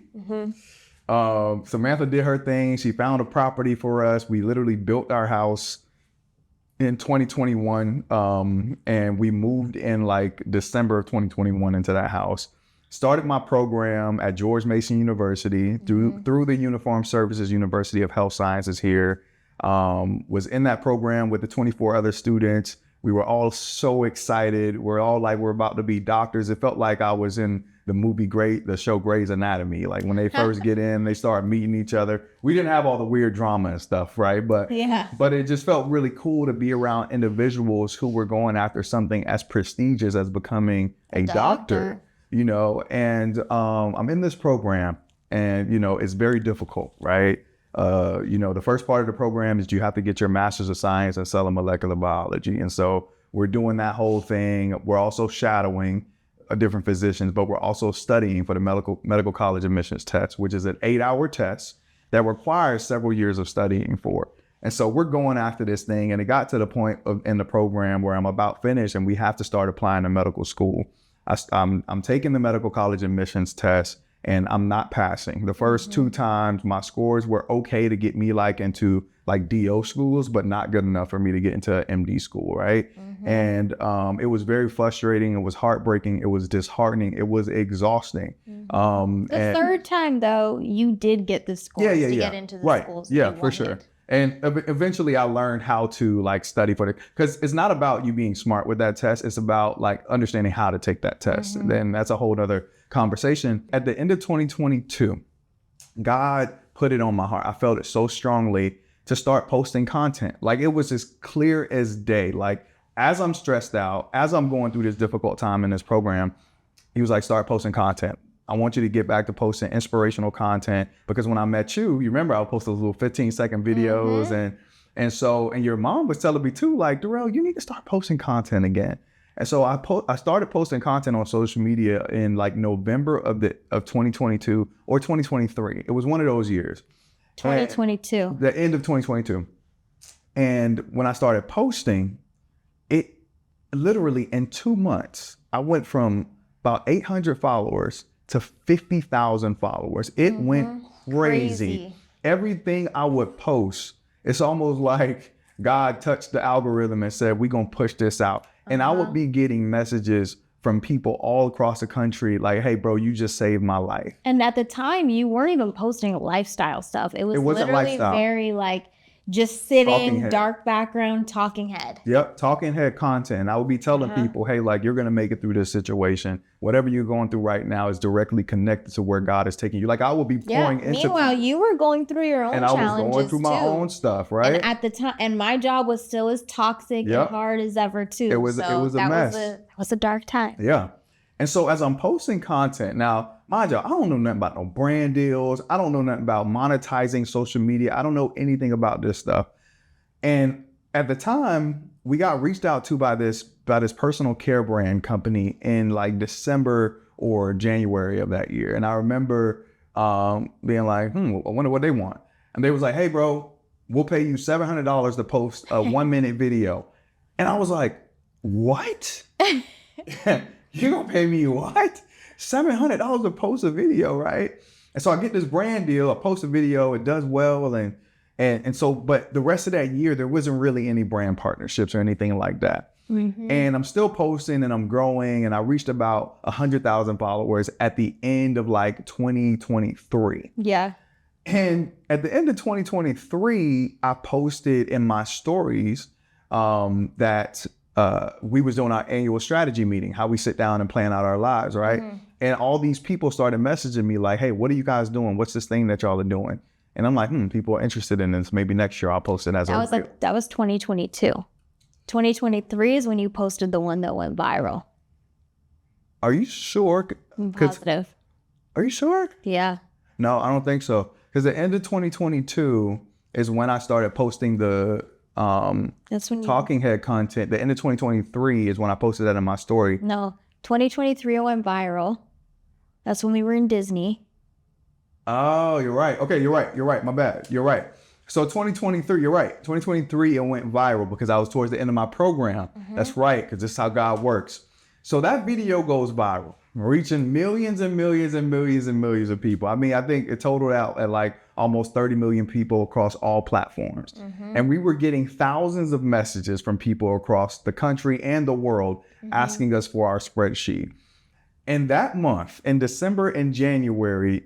Samantha did her thing. She found a property for us. We literally built our house in 2021. And we moved in like December of 2021 into that house. Started my program at George Mason University through the Uniformed Services University of Health Sciences here. Was in that program with the 24 other students. We were all so excited. We're all like, we're about to be doctors. It felt like I was in the show Grey's Anatomy. Like when they first get in, they start meeting each other. We didn't have all the weird drama and stuff, right? But it just felt really cool to be around individuals who were going after something as prestigious as becoming a doctor. And I'm in this program and, it's very difficult, right? The first part of the program is you have to get your master's of science in cellular molecular biology. And so we're doing that whole thing. We're also shadowing different physicians, but we're also studying for the medical college admissions test, which is an 8-hour test that requires several years of studying for. And so we're going after this thing. And it got to the point in the program where I'm about finished and we have to start applying to medical school. I'm taking the medical college admissions test and I'm not passing. The first 2 times my scores were okay to get me into DO schools, but not good enough for me to get into MD school, right? And it was very frustrating. It was heartbreaking. It was disheartening. It was exhausting. The third time though, you did get the scores to get into the schools. Yeah, for sure. And eventually I learned how to study for it, because it's not about you being smart with that test. It's about understanding how to take that test. And then that's a whole other conversation. At the end of 2022, God put it on my heart. I felt it so strongly to start posting content. It was as clear as day. As I'm stressed out, as I'm going through this difficult time in this program, he was like, start posting content. I want you to get back to posting inspirational content, because when I met you remember I would post those little 15-second videos and your mom was telling me too, Durelle, you need to start posting content again. And so I started posting content on social media in November of 2022 or 2023. It was one of those years. 2022. The end of 2022. And when I started posting, it literally in 2 months, I went from about 800 followers to 50,000 followers. It went crazy. Everything I would post, it's almost like God touched the algorithm and said, we're going to push this out. And I would be getting messages from people all across the country like, hey, bro, you just saved my life. And at the time, you weren't even posting lifestyle stuff. It wasn't literally lifestyle. Very just sitting, dark background, talking head. Yep, talking head content. I would be telling people, hey, you're going to make it through this situation. Whatever you're going through right now is directly connected to where God is taking you. I would be pouring into... Meanwhile, you were going through your own challenges, and I was going through my own stuff, right? And at the time, and my job was still as toxic and hard as ever, too. It was a mess. That was a dark time. Yeah. And so as I'm posting content, now, mind you, I don't know nothing about no brand deals. I don't know nothing about monetizing social media. I don't know anything about this stuff. And at the time, we got reached out to by this personal care brand company in December or January of that year. And I remember being like, I wonder what they want. And they was like, hey, bro, we'll pay you $700 to post a 1-minute video. And I was like, what? You're going to pay me what? $700 to post a video, right? And so I get this brand deal, I post a video, it does well. And so, but the rest of that year, there wasn't really any brand partnerships or anything like that. And I'm still posting and I'm growing, and I reached about 100,000 followers at the end of 2023. Yeah. And at the end of 2023, I posted in my stories that we was doing our annual strategy meeting, how we sit down and plan out our lives, right? And all these people started messaging me like, hey, what are you guys doing? What's this thing that y'all are doing? And I'm like, people are interested in this. Maybe next year I'll post it as that was 2022. 2023 is when you posted the one that went viral. Are you sure? I'm positive. Are you sure? Yeah. No, I don't think so. Because the end of 2022 is when I started posting the That's when talking head content. The end of 2023 is when I posted that in my story. No, 2023 went viral. That's when we were in Disney. Oh, you're right. Okay, you're right. You're right. My bad. You're right. So 2023, you're right. 2023, it went viral because I was towards the end of my program. That's right, because this is how God works. So that video goes viral, reaching millions and millions and millions and millions of people. I mean, I think it totaled out at like almost 30 million people across all platforms. And we were getting thousands of messages from people across the country and the world asking us for our spreadsheet. And that month, in December and January,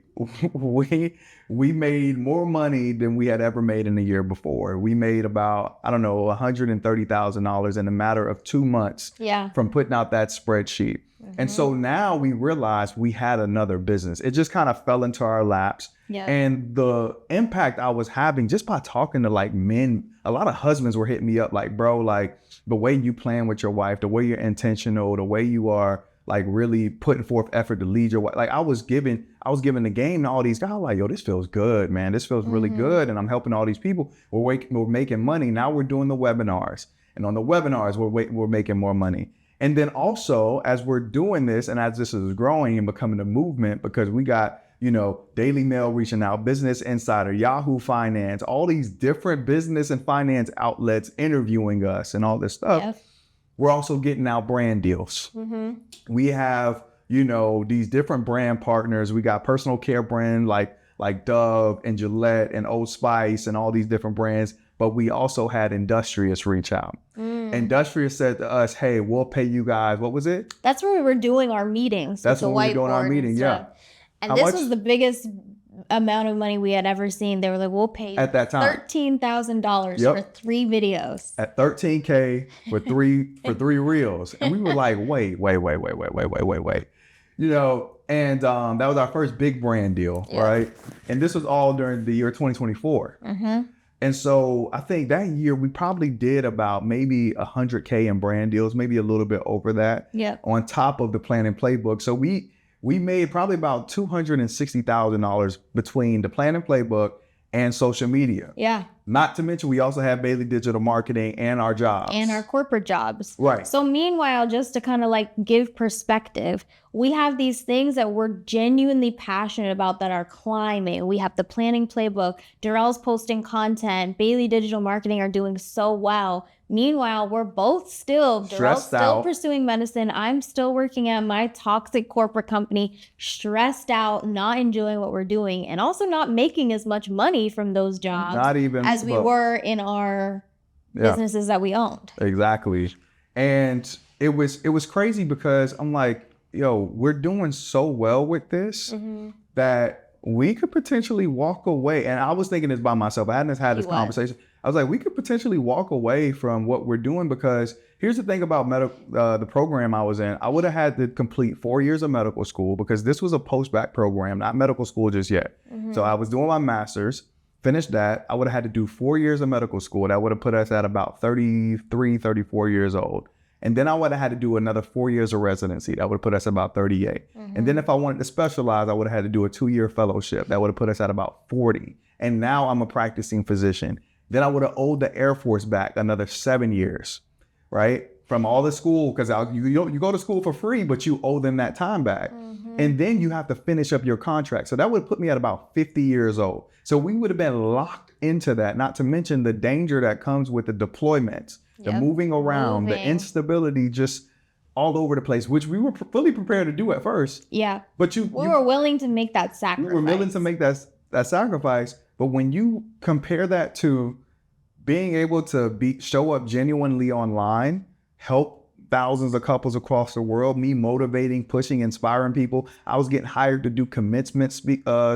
we made more money than we had ever made in the year before. We made about, I don't know, $130,000 in a matter of 2 months from putting out that spreadsheet. And so now we realized we had another business. It just kind of fell into our laps. And the impact I was having just by talking to like men, a lot of husbands were hitting me up like, bro, like the way you plan with your wife, the way you're intentional, the way you are like really putting forth effort to lead your wife. Like I was giving the game to all these guys. Like, yo, this feels good, man. This feels really good. And I'm helping all these people. We're making money. Now we're doing the webinars. And on the webinars, we're making more money. And then also, as we're doing this and as this is growing and becoming a movement, because we got, you know, Daily Mail reaching out, Business Insider, Yahoo Finance, all these different business and finance outlets interviewing us and all this stuff. We're also getting out brand deals. We have, you know, these different brand partners. We got personal care brand like Dove and Gillette and Old Spice and all these different brands. But we also had Industrious reach out. Industrious said to us, hey, we'll pay you guys. What was it? That's where we were doing our meetings. That's when we were doing our meeting, And this was the biggest amount of money we had ever seen. They were like, we'll pay you at that time $13,000 for 3 videos. At $13K for three reels. And we were like, wait. You know, and that was our first big brand deal, right? And this was all during the year 2024. And so I think that year we probably did about maybe 100K in brand deals, maybe a little bit over that. On top of the plan and playbook. So we made probably about $260,000 between the plan and playbook and social media. Not to mention, we also have Bailey Digital Marketing and our jobs. And our corporate jobs. Right. So meanwhile, just to kind of like give perspective, we have these things that we're genuinely passionate about that are climbing. We have the planning playbook, Durelle's posting content, Bailey Digital Marketing are doing so well. Meanwhile, we're both Durelle's still pursuing medicine. I'm still working at my toxic corporate company, stressed out, not enjoying what we're doing, and also not making as much money from those jobs as we were in our businesses that we owned. Exactly. And it was crazy because I'm like, yo, we're doing so well with this that we could potentially walk away. And I was thinking this by myself. I hadn't had this conversation. I was like, we could potentially walk away from what we're doing because here's the thing about the program I was in. I would have had to complete 4 years of medical school because this was a post-bac program, not medical school just yet. So I was doing my master's, finished that. I would have had to do 4 years of medical school. That would have put us at about 33, 34 years old. And then I would have had to do another 4 years of residency. That would have put us at about 38. And then if I wanted to specialize, I would have had to do a 2-year fellowship. That would have put us at about 40. And now I'm a practicing physician. Then I would have owed the Air Force back another 7 years, right? From all the school, because you go to school for free, but you owe them that time back. And then you have to finish up your contract. So that would put me at about 50 years old. So we would have been locked into that, not to mention the danger that comes with the deployments, the moving around, the instability, just all over the place, which we were fully prepared to do at first. But we were willing to make that sacrifice. We were willing to make that sacrifice. But when you compare that to being able to show up genuinely online, help thousands of couples across the world, me motivating, pushing, inspiring people. I was getting hired to do commencement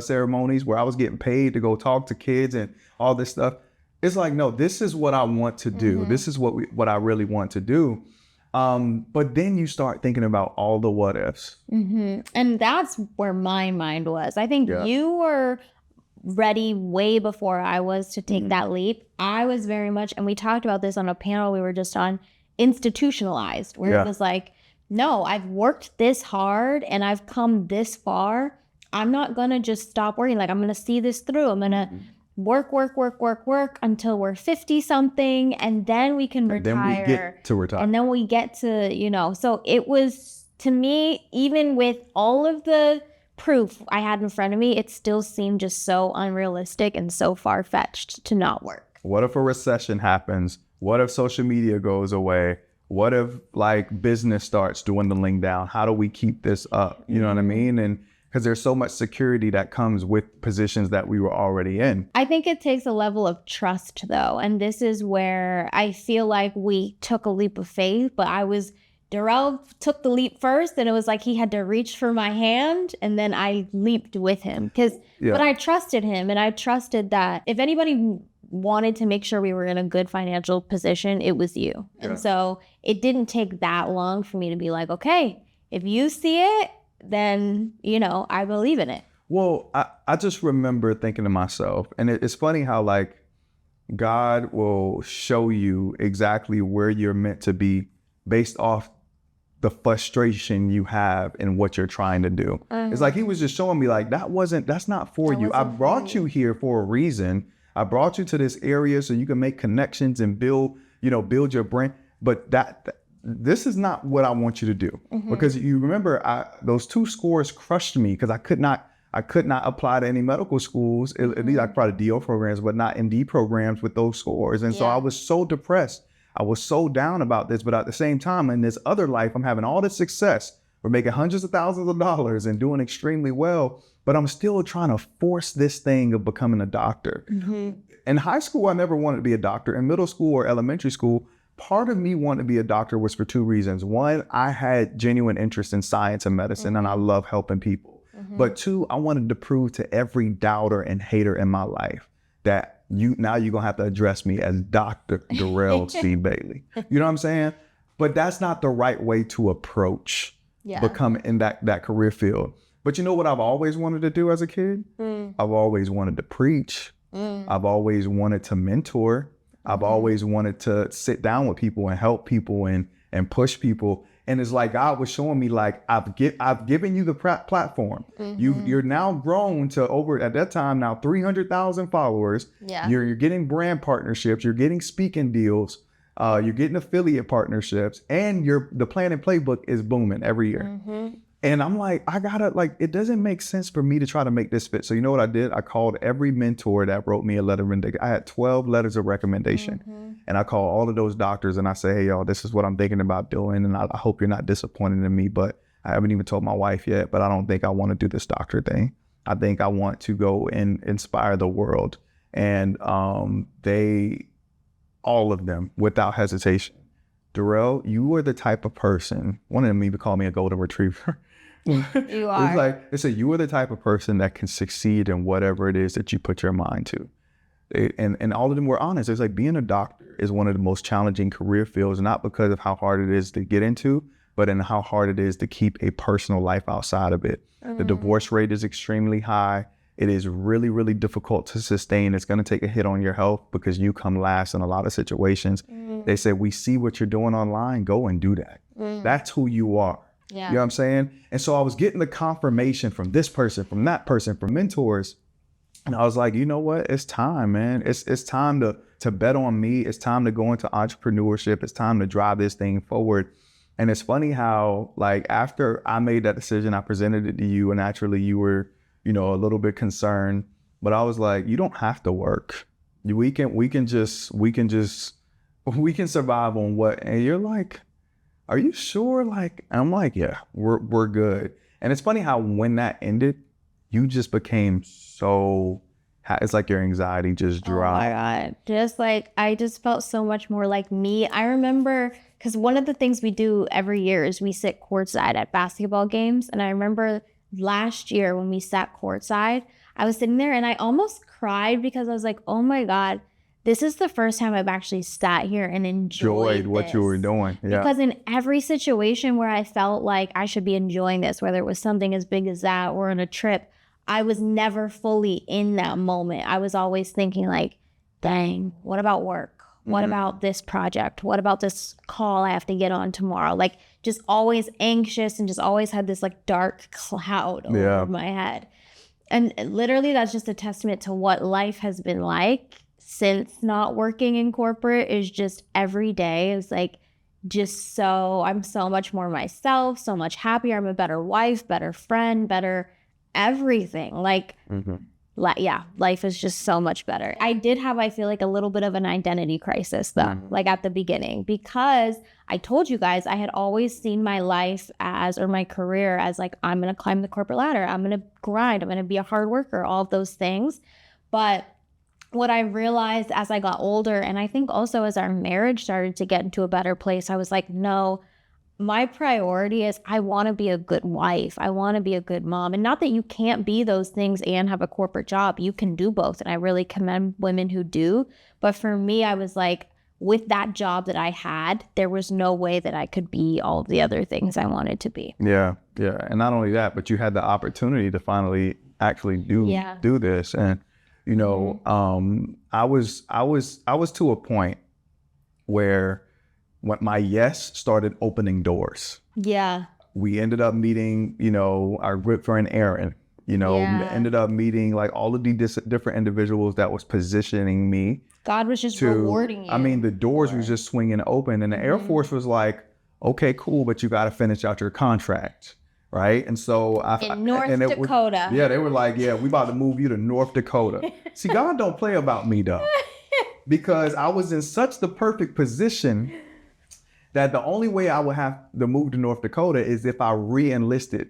ceremonies where I was getting paid to go talk to kids and all this stuff. It's like, no, this is what I want to do. This is what I really want to do. But then you start thinking about all the what ifs. And that's where my mind was. I think you were ready way before I was to take that leap. I was very much, and we talked about this on a panel we were just on, institutionalized, where it was like, no, I've worked this hard and I've come this far. I'm not going to just stop working. Like, I'm going to see this through. I'm going to work until we're 50 something. And then we can retire. Then we get to retire. And then we get to, so it was, to me, even with all of the proof I had in front of me, it still seemed just so unrealistic and so far-fetched to not work. What if a recession happens? What if social media goes away? What if like business starts dwindling down? How do we keep this up? You know what I mean? And because there's so much security that comes with positions that we were already in. I think it takes a level of trust though. And this is where I feel like we took a leap of faith, but Durelle took the leap first, and it was like he had to reach for my hand, and then I leaped with him. But I trusted him, and I trusted that if anybody wanted to make sure we were in a good financial position, it was you. Yeah. And so it didn't take that long for me to be like, okay, if you see it, then, I believe in it. Well, I just remember thinking to myself, and it's funny how like God will show you exactly where you're meant to be based off the frustration you have in what you're trying to do. It's like he was just showing me like, that's not for you. I brought you here for a reason. I brought you to this area so you can make connections and build your brand. But this is not what I want you to do. Because you remember those 2 scores crushed me because I could not apply to any medical schools. At least I could apply to DO programs, but not MD programs with those scores. And so I was so depressed. I was so down about this, but at the same time, in this other life, I'm having all this success. We're making hundreds of thousands of dollars and doing extremely well, but I'm still trying to force this thing of becoming a doctor. In high school, I never wanted to be a doctor. In middle school or elementary school, part of me wanting to be a doctor was for 2 reasons. One, I had genuine interest in science and medicine, and I love helping people. But 2, I wanted to prove to every doubter and hater in my life that you're gonna have to address me as Dr. Durelle C. Bailey. You know what I'm saying? But that's not the right way to approach becoming in that career field. But you know what I've always wanted to do as a kid? I've always wanted to preach. I've always wanted to mentor. I've always wanted to sit down with people and help people and push people. And it's like God was showing me like, I've given you the platform. You're now grown to over, at that time now, 300,000 followers. You're getting brand partnerships. You're getting speaking deals. You're getting affiliate partnerships. And the plan and playbook is booming every year. And I'm like, it doesn't make sense for me to try to make this fit. So you know what I did? I called every mentor that wrote me a letter of recommendation. I had 12 letters of recommendation. And I called all of those doctors and I say, hey, y'all, this is what I'm thinking about doing. And I hope you're not disappointed in me, but I haven't even told my wife yet, but I don't think I want to do this doctor thing. I think I want to go and inspire the world. And all of them, without hesitation, Durelle, you are the type of person, one of them even called me a golden retriever. You are. It's like, they say you are the type of person that can succeed in whatever it is that you put your mind to. And all of them were honest. It's like being a doctor is one of the most challenging career fields, not because of how hard it is to get into, but in how hard it is to keep a personal life outside of it. The divorce rate is extremely high. It is really, really difficult to sustain. It's going to take a hit on your health because you come last in a lot of situations. They say, we see what you're doing online. Go and do that. That's who you are. You know what I'm saying? And so I was getting the confirmation from this person, from that person, from mentors. And I was like, you know what? It's time, man. It's time to bet on me. It's time to go into entrepreneurship. It's time to drive this thing forward. And it's funny how, like, after I made that decision, I presented it to you, and naturally you were, a little bit concerned. But I was like, you don't have to work. We can survive on what? And you're like, are you sure? Like, I'm like, yeah, we're good. And it's funny how when that ended, you just became so, it's like your anxiety just dropped. Oh my God. I just felt so much more like me. I remember, because one of the things we do every year is we sit courtside at basketball games. And I remember last year when we sat courtside, I was sitting there and I almost cried because I was like, oh my God, this is the first time I've actually sat here and enjoyed what you were doing. Yeah. Because in every situation where I felt like I should be enjoying this, whether it was something as big as that or on a trip, I was never fully in that moment. I was always thinking like, dang, what about work? What about this project? What about this call I have to get on tomorrow? Like just always anxious and just always had this like dark cloud over my head. And literally that's just a testament to what life has been like since not working in corporate. Is just every day is like I'm so much more myself, so much happier. I'm a better wife, better friend, better everything. Like, life is just so much better. I did have, I feel like, a little bit of an identity crisis though, like at the beginning, because I told you guys I had always seen my life or my career as like, I'm going to climb the corporate ladder. I'm going to grind. I'm going to be a hard worker, all of those things. But what I realized as I got older, and I think also as our marriage started to get into a better place, I was like, no, my priority is I want to be a good wife. I want to be a good mom. And not that you can't be those things and have a corporate job. You can do both. And I really commend women who do. But for me, I was like, with that job that I had, there was no way that I could be all the other things I wanted to be. Yeah. And not only that, but you had the opportunity to finally actually do this. And, you know, I was to a point where when my yes started opening doors. Yeah. We ended up meeting, you know, our good friend Aaron, you know, ended up meeting like all of these different individuals that was positioning me. God was just rewarding you. I mean, the doors was just swinging open, and the Air Force was like, okay, cool, but you got to finish out your contract. Right. And so in North Dakota. They were like, we about to move you to North Dakota. See, God don't play about me though, because I was in such the perfect position that the only way I would have to move to North Dakota is if I re-enlisted.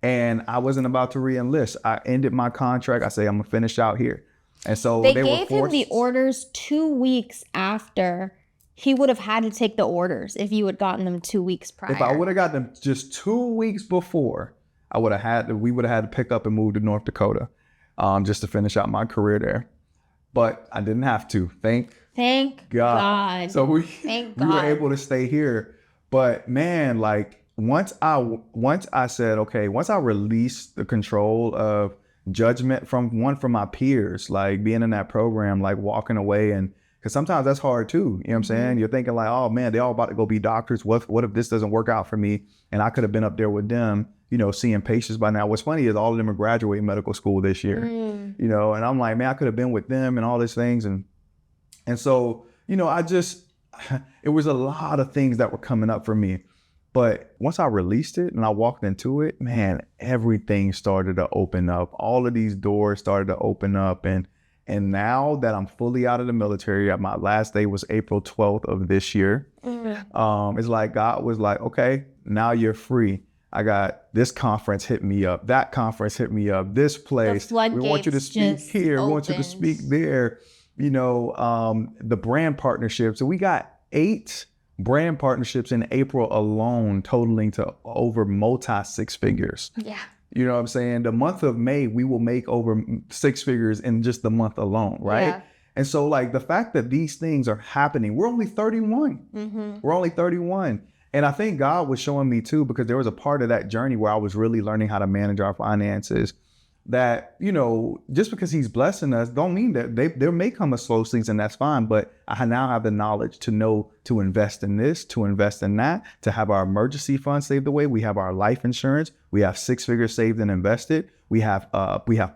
And I wasn't about to re-enlist. I ended my contract. I say, I'm gonna finish out here. And so they gave him the orders 2 weeks after. He would have had to take the orders if you had gotten them 2 weeks prior. If I would have got them just 2 weeks before, we would have had to pick up and move to North Dakota, just to finish out my career there. But I didn't have to. Thank God. So we were able to stay here. But man, like once I said, okay, once I released the control of judgment from my peers, like being in that program, like walking away, and because sometimes that's hard too. You know what I'm saying? You're thinking like, oh man, they all about to go be doctors. What if this doesn't work out for me? And I could have been up there with them, you know, seeing patients by now. What's funny is all of them are graduating medical school this year, you know, and I'm like, man, I could have been with them and all these things. And so, you know, it was a lot of things that were coming up for me. But once I released it and I walked into it, man, everything started to open up. All of these doors started to open up. And now that I'm fully out of the military, my last day was April 12th of this year. It's like God was like, okay, now you're free. I got this conference hit me up, that conference hit me up, this place. We want you to speak here. We want you to speak there. You know, the brand partnerships. So we got 8 brand partnerships in April alone, totaling to over multi 6 figures. Yeah. You know what I'm saying? The month of May, we will make over 6 figures in just the month alone, right? Yeah. And so like the fact that these things are happening, we're only 31. We're only 31. And I think God was showing me too, because there was a part of that journey where I was really learning how to manage our finances. That, you know, just because he's blessing us don't mean that there may come a slow season, that's fine. But I now have the knowledge to know to invest in this, to invest in that, to have our emergency fund saved away. We have our life insurance. We have 6 figures saved and invested. We have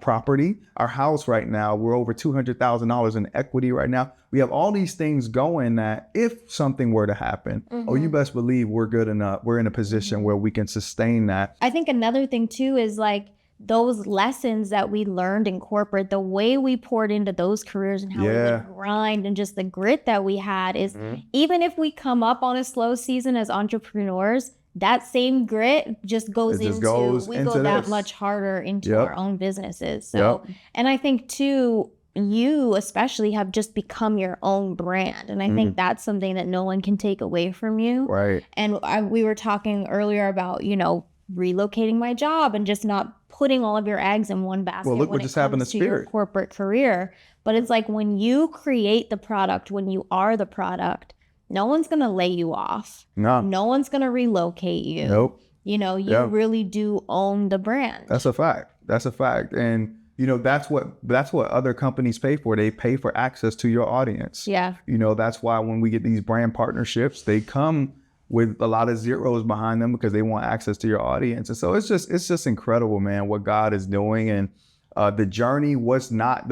property. Our house right now, we're over $200,000 in equity right now. We have all these things going that if something were to happen, you best believe we're good enough. We're in a position where we can sustain that. I think another thing too is like, those lessons that we learned in corporate, the way we poured into those careers and how we would grind and just the grit that we had is even if we come up on a slow season as entrepreneurs, that same grit just goes into that much harder into our own businesses. So, and I think too, you especially have just become your own brand. And I think that's something that no one can take away from you. Right. And we were talking earlier about, you know, relocating my job and just not putting all of your eggs in one basket. Well, look what just happened to Spirit. Your corporate career. But it's like when you create the product, when you are the product, no one's going to lay you off. No one's going to relocate you. Nope. You know, you really do own the brand. That's a fact. And, that's what other companies pay for. They pay for access to your audience. Yeah. That's why when we get these brand partnerships, they come with a lot of zeros behind them because they want access to your audience. And so it's just incredible, man, what God is doing. And the journey was not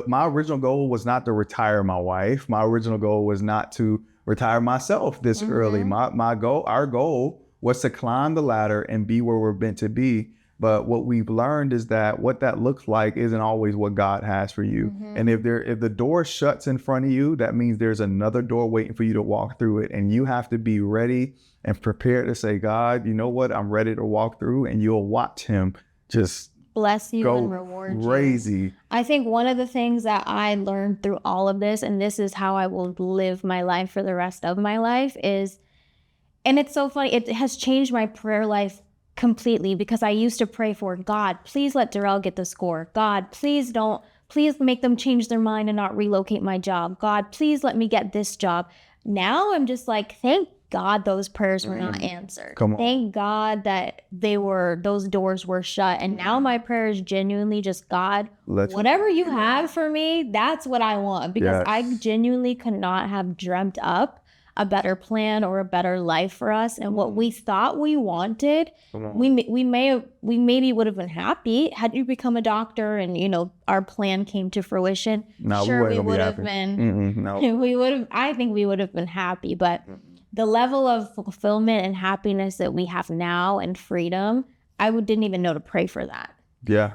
my original goal was not to retire my wife. My original goal was not to retire myself this early. Our goal was to climb the ladder and be where we're meant to be. But what we've learned is that what that looks like isn't always what God has for you. And if the door shuts in front of you, that means there's another door waiting for you to walk through it. And you have to be ready and prepared to say, God, you know what? I'm ready to walk through, and you'll watch him just bless you go and reward crazy. You. I think one of the things that I learned through all of this, and this is how I will live my life for the rest of my life, is, and it's so funny, it has changed my prayer life completely, because I used to pray for, God, please let Durelle get the score. God, please make them change their mind and not relocate my job. God, please let me get this job. Now I'm just like, thank God those prayers were not answered. Come on. Thank God that those doors were shut. And now my prayer is genuinely just, God, whatever you have for me, that's what I want. Because I genuinely could not have dreamt up a better plan or a better life for us. And what we thought we wanted, we maybe would have been happy had you become a doctor and, our plan came to fruition. No, sure, we would have been, I think we would have been happy, but the level of fulfillment and happiness that we have now and freedom, didn't even know to pray for that. Yeah.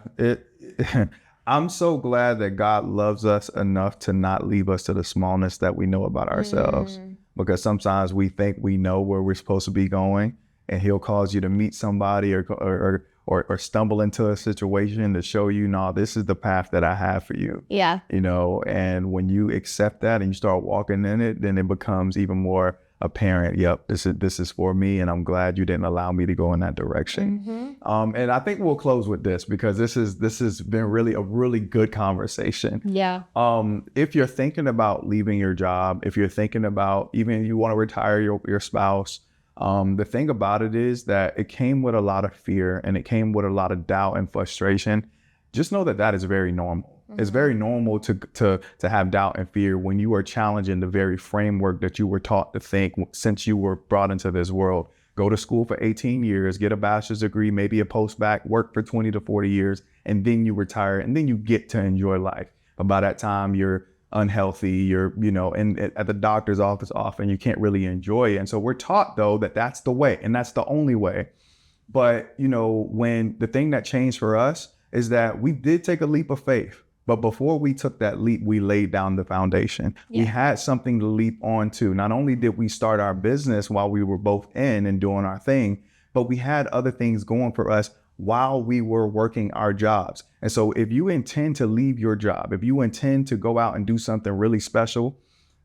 I'm so glad that God loves us enough to not leave us to the smallness that we know about ourselves. Because sometimes we think we know where we're supposed to be going, and he'll cause you to meet somebody or stumble into a situation to show you, no, this is the path that I have for you. Yeah. And when you accept that and you start walking in it, then it becomes even more apparent. Yep, this is for me, and I'm glad you didn't allow me to go in that direction. And I think we'll close with this, because this has been really a really good conversation. Yeah. If you're thinking about leaving your job, if you're thinking about even you want to retire your spouse, the thing about it is that it came with a lot of fear, and it came with a lot of doubt and frustration. Just know that is very normal. It's very normal to have doubt and fear when you are challenging the very framework that you were taught to think since you were brought into this world. Go to school for 18 years, get a bachelor's degree, maybe a post-bac, work for 20 to 40 years, and then you retire, and then you get to enjoy life. But by that time, you're unhealthy, you're, at the doctor's office often, you can't really enjoy it. And so we're taught, though, that that's the way, and that's the only way. But, when the thing that changed for us is that we did take a leap of faith. But before we took that leap, we laid down the foundation. Yeah. We had something to leap onto. Not only did we start our business while we were both in and doing our thing, but we had other things going for us while we were working our jobs. And so if you intend to leave your job, if you intend to go out and do something really special,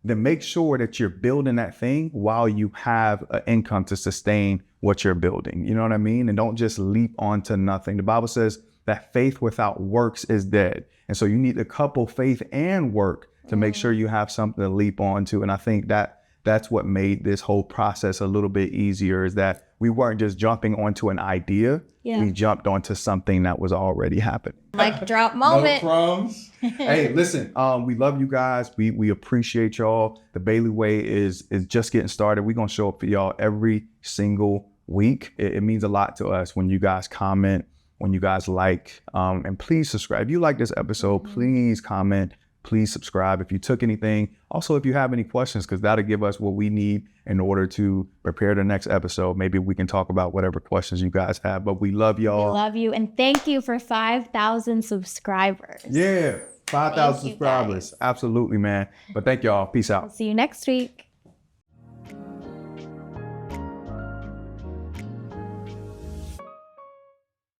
then make sure that you're building that thing while you have an income to sustain what you're building. You know what I mean? And don't just leap onto nothing. The Bible says that faith without works is dead. And so you need to couple faith and work to make sure you have something to leap onto. And I think that's what made this whole process a little bit easier, is that we weren't just jumping onto an idea. Yeah. We jumped onto something that was already happening. Like drop moment. No crumbs. Hey, listen, we love you guys. We appreciate y'all. The Bailey Way is just getting started. We're going to show up for y'all every single week. It means a lot to us when you guys comment, when you guys like, and please subscribe. If you like this episode, please comment, please subscribe if you took anything. Also, if you have any questions, because that'll give us what we need in order to prepare the next episode. Maybe we can talk about whatever questions you guys have, but we love y'all. We love you. And thank you for 5,000 subscribers. Yeah, 5,000 subscribers. Absolutely, man. But thank y'all. Peace out. See you next week.